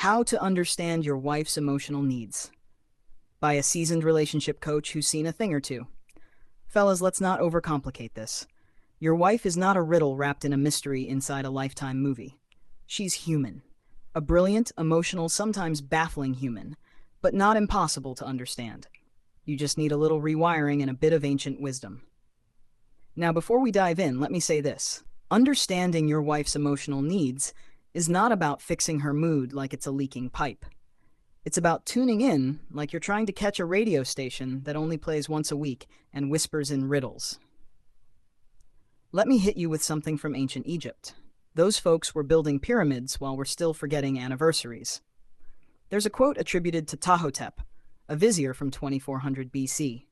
How to Understand Your Wife's Emotional Needs by a seasoned relationship coach who's seen a thing or two. Fellas, let's not overcomplicate this. Your wife is not a riddle wrapped in a mystery inside a Lifetime movie. She's human. A brilliant, emotional, sometimes baffling human, but not impossible to understand. You just need a little rewiring and a bit of ancient wisdom. Now, before we dive in, let me say this. Understanding your wife's emotional needs is not about fixing her mood like it's a leaking pipe. It's about tuning in like you're trying to catch a radio station that only plays once a week and whispers in riddles. Let me hit you with something from ancient Egypt. Those folks were building pyramids while we're still forgetting anniversaries. There's a quote attributed to Ptahhotep, a vizier from 2400 BC.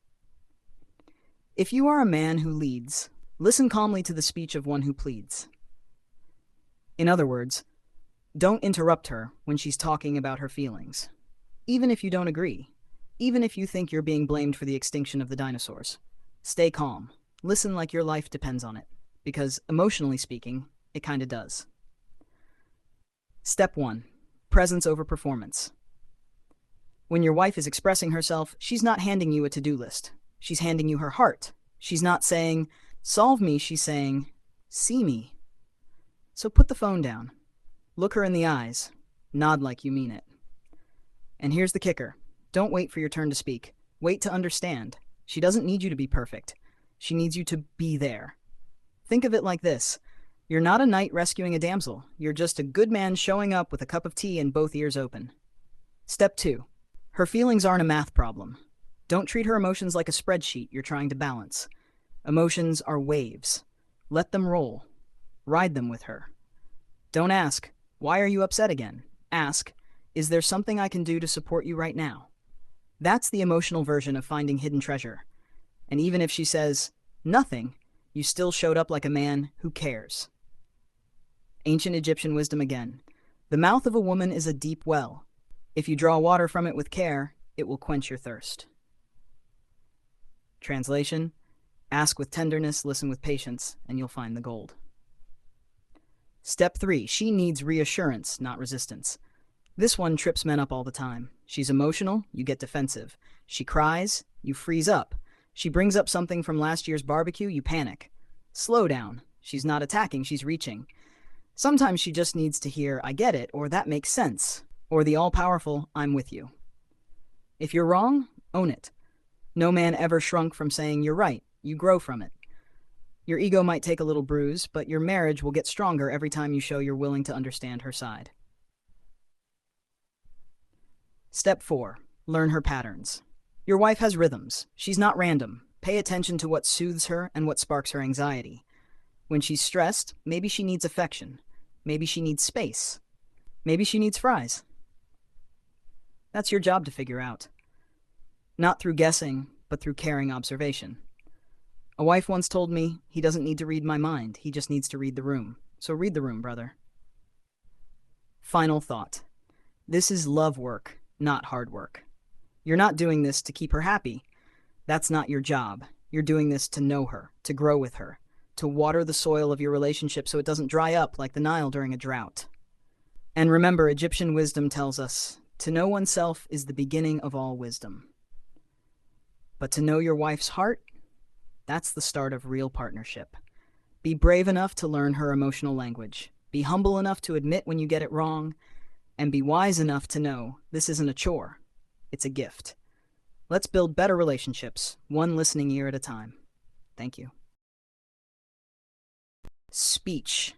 If you are a man who leads, listen calmly to the speech of one who pleads. In other words, don't interrupt her when she's talking about her feelings. Even if you don't agree, even if you think you're being blamed for the extinction of the dinosaurs. Stay calm. Listen like your life depends on it, because emotionally speaking, it kinda does. Step 1. Presence over performance. When your wife is expressing herself, she's not handing you a to-do list. She's handing you her heart. She's not saying, solve me, she's saying, see me. So put the phone down. Look her in the eyes. Nod like you mean it. And here's the kicker. Don't wait for your turn to speak. Wait to understand. She doesn't need you to be perfect. She needs you to be there. Think of it like this. You're not a knight rescuing a damsel. You're just a good man showing up with a cup of tea and both ears open. Step 2. Her feelings aren't a math problem. Don't treat her emotions like a spreadsheet you're trying to balance. Emotions are waves. Let them roll. Ride them with her. Don't ask, why are you upset again? Ask, is there something I can do to support you right now? That's the emotional version of finding hidden treasure. And even if she says, nothing, you still showed up like a man who cares. Ancient Egyptian wisdom again. The mouth of a woman is a deep well. If you draw water from it with care, it will quench your thirst. Translation: ask with tenderness, listen with patience, and you'll find the gold. Step 3. She needs reassurance, not resistance. This one trips men up all the time. She's emotional, you get defensive. She cries, you freeze up. She brings up something from last year's barbecue, you panic. Slow down. She's not attacking, she's reaching. Sometimes she just needs to hear, I get it, or that makes sense, or the all-powerful, I'm with you. If you're wrong, own it. No man ever shrunk from saying you're right. You grow from it. Your ego might take a little bruise, but your marriage will get stronger every time you show you're willing to understand her side. Step 4. Learn her patterns. Your wife has rhythms. She's not random. Pay attention to what soothes her and what sparks her anxiety. When she's stressed, maybe she needs affection. Maybe she needs space. Maybe she needs fries. That's your job to figure out. Not through guessing, but through caring observation. A wife once told me, he doesn't need to read my mind, he just needs to read the room. So read the room, brother. Final thought. This is love work, not hard work. You're not doing this to keep her happy. That's not your job. You're doing this to know her, to grow with her, to water the soil of your relationship so it doesn't dry up like the Nile during a drought. And remember, Egyptian wisdom tells us, to know oneself is the beginning of all wisdom. But to know your wife's heart, that's the start of real partnership. Be brave enough to learn her emotional language. Be humble enough to admit when you get it wrong. And be wise enough to know this isn't a chore. It's a gift. Let's build better relationships, one listening ear at a time. Thank you. Speech.